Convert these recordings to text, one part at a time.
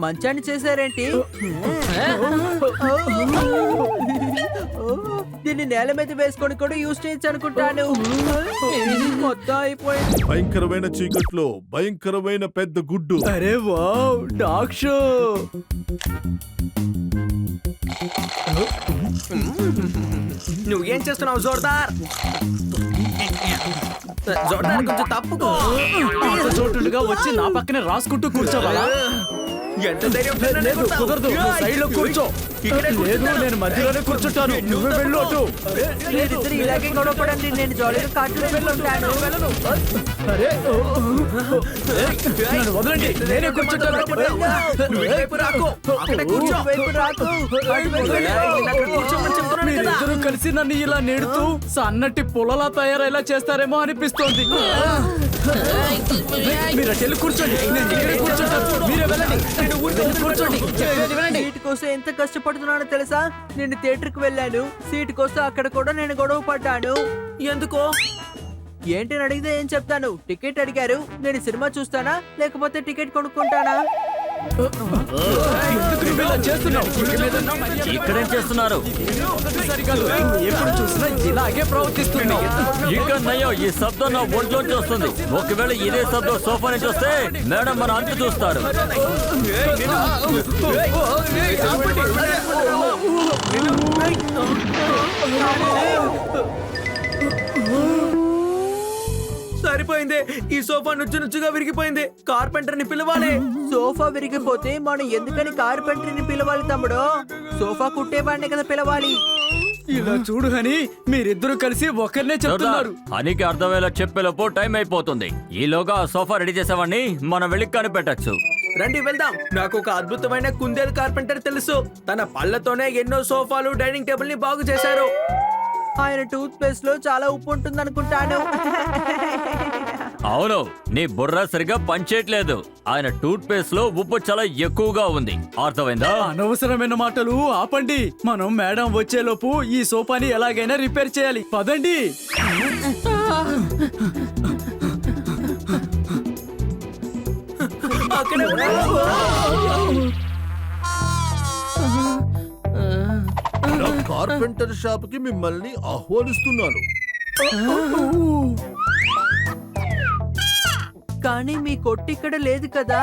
మంచాన్ని చేశారేంటి? దీన్ని నేల మీద వేసుకొని కూడా యూజ్ చేయొచ్చు అనుకుంటాను. మొత్తం అయిపోయింది. భయంకరమైన చీకట్లో భయంకరమైన పెద్ద గుడ్డు. అరే వావ్, డాగ్ షో. నువ్వేం చేస్తున్నావు జోర్దార్? జోర్దార్ కొంచెం తప్పుకో. చోటుగా వచ్చి నా పక్కనే రాసుకుంటూ కూర్చోవాలా? ఎంత ధైర్యం? కుదరదు, సైడ్ లో కూర్చో. లేదు, నేను మధ్యలోనే కూర్చుంటాను. నువ్వే వెళ్ళు అటు. మీరిద్దరు ఇలాగే గొడవపడండి, నేను జాలీగా కార్టూన్ వెళ్ళుంటాను. అరే నన్ను వదలండి, నేనే కూర్చుంటాను. మీరిద్దరూ కలిసి నన్ను ఇలా నెడుతూ సన్నటి పొలలా తయారయ్యేలా చేస్తారేమో అనిపిస్తోంది. మీరు అటు కూర్చోండి, నేను ఇక్కడే కూర్చుంటాను. మీరే వెళ్ళండి, కూర్చోండి. సీట్ కోసం ఎంత కష్టపడుతున్నానో తెలుసా? నేను థియేటర్ కి వెళ్ళాను, సీట్ కోసం అక్కడ కూడా నేను గొడవ పడ్డాను. ఎందుకో? ఏంటని అడిగితే ఏం చెప్తాను? టికెట్ అడిగారు, నేను సినిమా చూస్తానా లేకపోతే టికెట్ కొనుక్కుంటానా? ఇక్కడేం చేస్తున్నారు? ఎప్పుడు చూసినా ఇలాగే ప్రవర్తిస్తున్నావు. ఇక్కడ నయ్యో, ఈ శబ్దం నా ఒంట్లోంచి వస్తుంది. ఒకవేళ ఇదే శబ్దం సోఫా నుంచి వస్తే మేడం మన అంతు చూస్తారు. సరిపోయింది, ఈ సోఫా నుచ్చుగా విరిగిపోయింది. కార్పెంటర్ ని పిలవాలి. సోఫా విరిగిపోతే మనం ఎందుకని కార్పెంటర్ని పిలవాలి తమ్ముడు? సోఫా కుట్టేవాడిని కదా పిలవాలి. ఇలా చూడు హని, మీరిద్దరూ కలిసి ఒకరినే చెప్తున్నారు. హనికి అర్థమయ్యేలా చెప్పేలోపు టైం అయిపోతుంది. ఈలోగా ఆ సోఫా రెడీ చేసేవాడిని మనం వెళ్ళి కనిపెట్టచ్చు. రండి వెళ్దాం. నాకు ఒక అద్భుతమైన కుందేలు కార్పెంటర్ తెలుసు. తన పళ్ళతోనే ఎన్నో సోఫాలు, డైనింగ్ టేబుల్ ని బాగు చేశారు. ఆయన టూత్ పేస్ట్ లో చాలా ఉప్పు ఉంటుంది అనుకుంటాను. అవును, నీ బుర్ర సరిగా పనిచేయట్లేదు. ఆయన టూత్ పేస్ట్ లో ఉప్పు చాలా ఎక్కువగా ఉంది. అర్థమైందా? అనవసరమైన మాటలు ఆపండి. మనం మేడం వచ్చేలోపు ఈ సోఫాని ఎలాగైనా రిపేర్ చేయాలి. పదండి. నా కార్పెంటర్ షాప్ కి మిమ్మల్ని ఆహ్వానిస్తున్నాను. కానీ మీ కొట్టు ఇక్కడ లేదు కదా?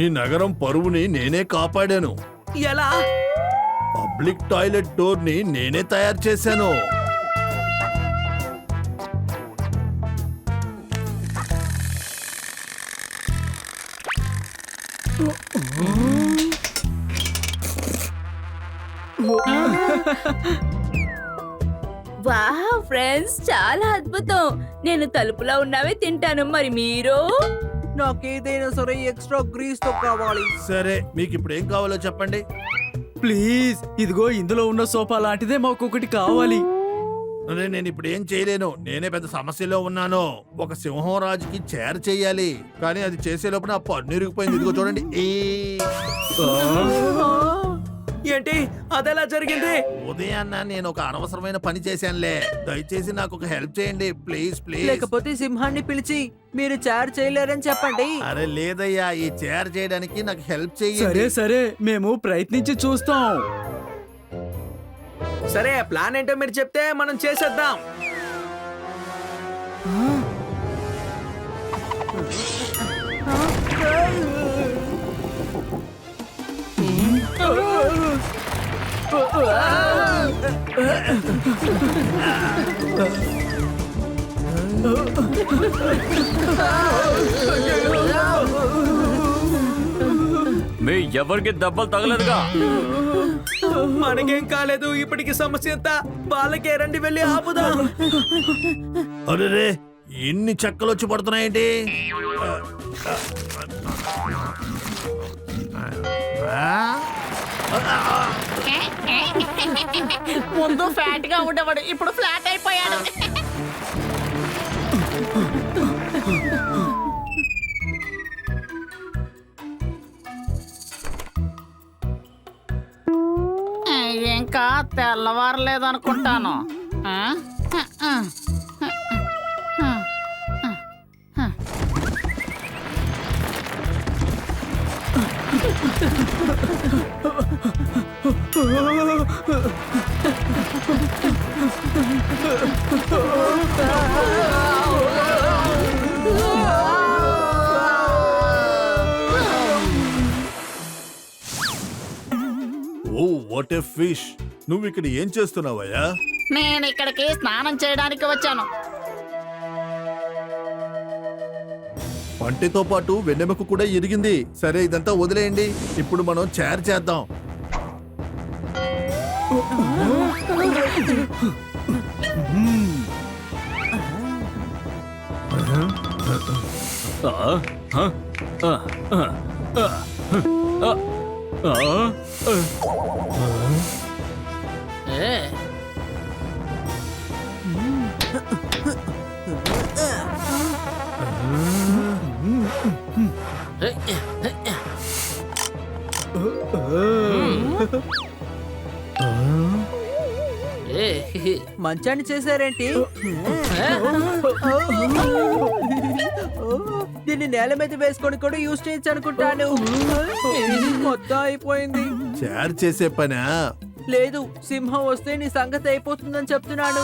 ఈ నగరం పరువుని నేనే కాపాడాను. ఎలా? పబ్లిక్ టాయిలెట్ డోర్ ని నేనే తయారు చేశాను. వావ్ ఫ్రెండ్స్, చాలా అద్భుతం. నేను తలుపులో ఉన్నవే తింటాను, మరి మీరు? నాకేదైనా సరే ఎక్స్ట్రా గ్రీస్ తో కావాలి. సరే, మీకు ఇప్పుడు ఏం కావాలో చెప్పండి. ప్లీజ్, ఇదిగో ఇందులో ఉన్న సోఫా లాంటిదే మాకొకటి కావాలి. నేను ఇప్పుడు ఏం చేయలేను, నేనే పెద్ద సమస్యలో ఉన్నాను. ఒక సింహం రాజుకి చేర చెయ్యాలి, కానీ అది చేసే లోపల నా పన్ను ఇరిగిపోయింది. ఇదిగో చూడండి. ఏంటి అదెలా జరిగింది? ఉదయాన్న నేను ఒక అనవసరమైన పని చేశానులే. దయచేసి నాకు ఒక హెల్ప్ చేయండి ప్లీజ్ ప్లీజ్. లేకపోతే సింహాన్ని పిలిచి మీరు చార్ చేయలేరని చెప్పండి. అరే లేదయ్యా, ఈ చేర చేయడానికి నాకు హెల్ప్ చేయండి. సరే సరే, మేము ప్రయత్నించి చూస్తాం. సరే, ప్లాన్ ఏంటో మీరు చెప్తే మనం చేసేద్దాం. ఎవరికి దెబ్బలు తగలేదుగా. మనకేం కాలేదు. ఇప్పటికి సమస్య ఎంత, వాళ్ళకే రండి వెళ్ళి ఆపుదాం. అరే ఇన్ని చెక్కలు వచ్చి పడుతున్నాయేంటి? ముందు ఫ్యాట్ గా ఉండేవాడు, ఇప్పుడు ఫ్లాట్ అయిపోయాడు. ఇంకా తెల్లవారలేదనుకుంటాను. ఓ వాట్ ఎ ఫిష్! నువ్వు ఇక్కడ ఏం చేస్తున్నావయ్యా? నేను ఇక్కడికి స్నానం చేయడానికి వచ్చాను. పంటితో పాటు వెన్నెముక కూడా ఇరిగింది. సరే ఇదంతా వదిలేయండి, ఇప్పుడు మనం చార్ చేద్దాం. మంచాన్ని చేశారేంటి? దీన్ని నేల మీద వేసుకొని కూడా యూజ్ చేయొచ్చు అనుకుంటాను. మొత్తం అయిపోయింది. చార్ చేసే పనా? లేదు, సింహం వస్తే నీ సంగతి అయిపోతుందని చెప్తున్నాను.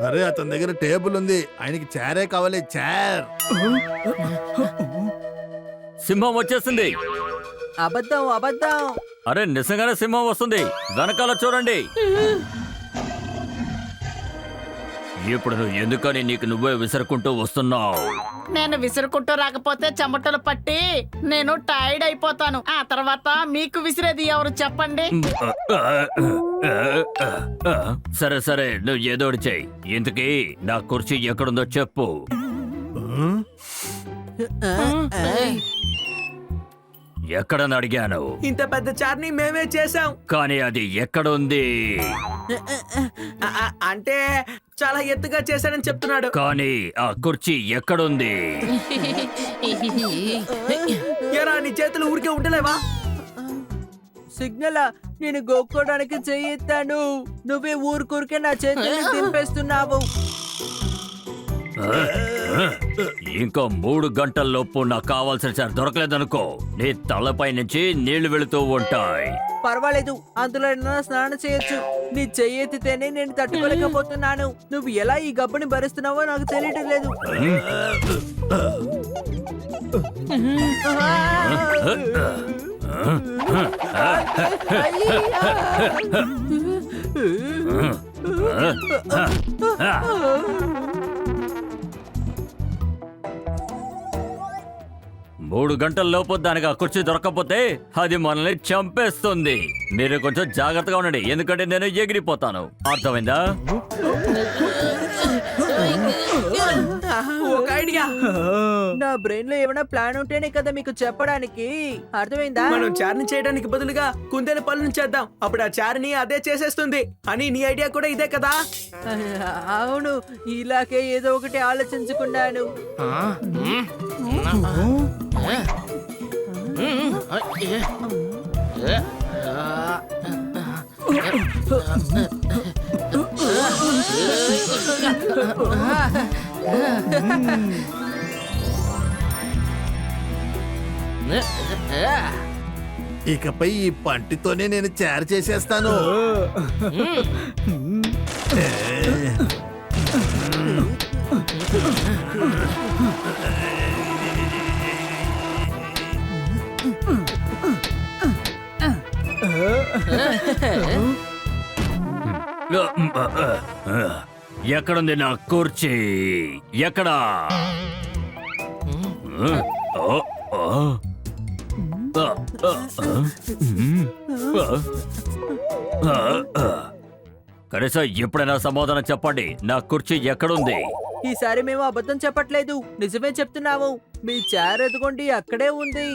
అరే అతని దగ్గర టేబుల్ ఉంది, ఆయనకి చారే కావాలి. చార్. సింహం వచ్చేసింది. అబద్ధం అబద్ధం. అరే నిజంగానే సింహం వస్తుంది, వెనకాల చూడండి. ఇప్పుడు నువ్వు ఎందుకని నీకు నువ్వే విసురుకుంటూ వస్తున్నావు? నేను విసురుకుంటూ రాకపోతే చెమటలు పట్టి నేను టైర్డ్ అయిపోతాను. ఆ తర్వాత మీకు విసిరేది ఎవరు చెప్పండి? సరే సరే, నువ్వు ఏదోటి చెయ్యి. ఇంతకీ నా కుర్చీ ఎక్కడుందో చెప్పు. ఎక్కడని అడిగాను. ఇంత పెద్ద చార్ని మేమే చేసాం. కానీ అది ఎక్కడుంది? అంటే చాలా ఎత్తుగా చేశానని చెప్తున్నాడు. కానీ ఆ కుర్చీ ఎక్కడుంది? ఎరా నీ చేతులు ఊరికే ఉండలేవా? సిగ్నల్, నేను గోక్కోడానికి చెయ్యెత్తాను. నువ్వే ఊరుకూరికే నా చేతుల్ని దింపేస్తున్నావు. ఇంకా 3 గంటల్లోపు నాకు కావాల్సిన చార్ దొరకలేదనుకో, నీ తలపై నుంచి నీళ్లు వెళుతూ ఉంటాయి. పర్వాలేదు, అందులో స్నానం చేయొచ్చు. నీ చెయ్యెత్తితేనే నేను తట్టుకోలేకపోతున్నాను. నువ్వు ఎలా ఈ గబ్బుని భరిస్తున్నావో నాకు తెలియటం లేదు. మూడు గంటల్లోపు దానికి ఆ కుర్చీ దొరకకపోతే అది మనల్ని చంపేస్తుంది. మీరు కొంచెం జాగ్రత్తగా ఉండండి, ఎందుకంటే నేను ఎగిరిపోతాను. అర్థమైందా? ఒక ఐడియా. నా బ్రెయిన్ లో ఏమైనా ప్లాన్ ఉంటేనే కదా మీకు చెప్పడానికి. అర్థమైందా? మనం చార్ని చేయడానికి బదులుగా కుందేలు పళ్ళను చేద్దాం. అప్పుడు ఆ చార్ని అదే చేసేస్తుంది. అని నీ ఐడియా కూడా ఇదే కదా? అవును, ఇలాగే ఏదో ఒకటి ఆలోచించుకున్నాను. ఇకపై ఈ పంటితోనే నేను చారు చేసేస్తాను. ఎక్కడుంది నా కుర్చీ? ఎక్కడా? కనీసం ఎప్పుడైనా సమాధానం చెప్పండి, నా కుర్చీ ఎక్కడుంది? ఈసారి మేము అబద్ధం చెప్పట్లేదు, నిజమే చెప్తున్నాము. మీ చైర్ ఎదుగోండి, అక్కడే ఉంది.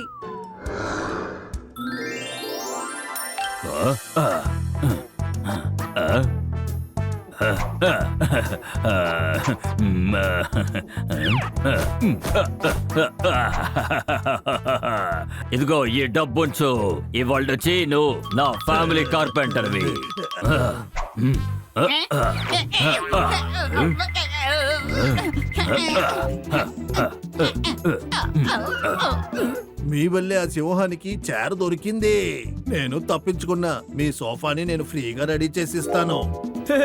ఇదిగో ఈ డబ్బుంచు. ఇవాళ నుంచి నువ్వు నా ఫ్యామిలీ కార్పెంటర్వి. మీ వల్లే ఆ సింహానికి చైర్ దొరికింది. నేను తప్పించుకున్నా. మీ సోఫాని నేను ఫ్రీగా రెడీ చేసిస్తాను. హే,